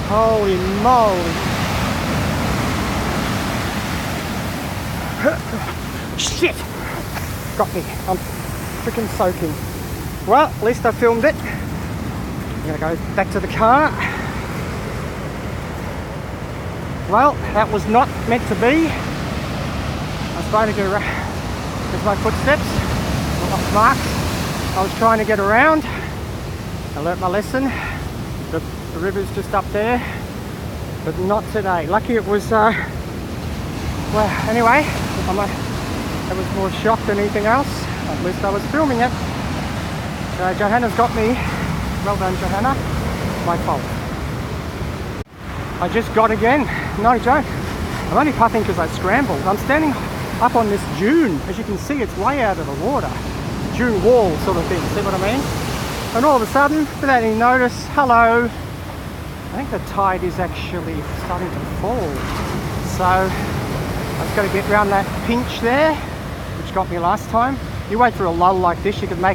Holy moly. Shit! Got me. I'm freaking soaking. Well, at least I filmed it. I'm gonna go back to the car. Well, that was not meant to be. I was trying to get around with my footsteps. I lost marks. I was trying to get around. I learnt my lesson. The river's just up there, but not today. Lucky it was, well, anyway, I was more shocked than anything else. At least I was filming it. So Johanna's got me. Well done, Johanna. My fault. I just got again. No joke. I'm only puffing because I scrambled. I'm standing up on this dune. As you can see, it's way out of the water. Dune wall sort of thing. See what I mean? And all of a sudden, without any notice, hello. I think the tide is actually starting to fall. So I just got to get around that pinch there, which got me last time. You wait for a lull like this, you could make